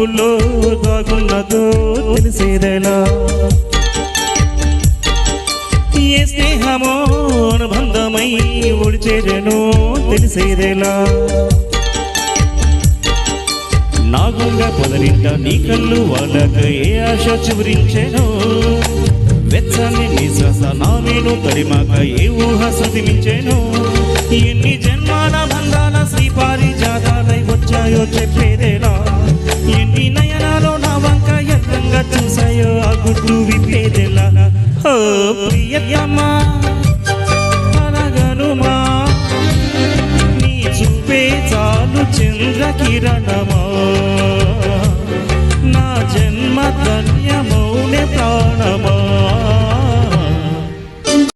చూపుల్లో దాగున్నదో తెలిసేదెలా ఏ స్నేహమో అనుబంధమై ఒడిచేరెనో తెలిసేదెలా నాగుంగా పొదరింట నీ కళ్ళు వాళ్ళక ఏ ఆశ చివరించెనో వెచ్చని నీ శ్వాస నా మేను తడిమాక ఏ ఊహ సుతిమించెనో ఎన్ని జన్మాల బంధాల శ్రీపారిజాతాలై వచ్చాయో చెప్పేదేలా ఎన్ని నయనాలో నా వంక ఎత్తంగా చూసాయో ఆ గుడ్డు విప్పేదెలా ఓ ప్రియతమా అనగనుమా నీ చూపే చాలు చంద్ర కిరణమా నా జన్మ ధన్య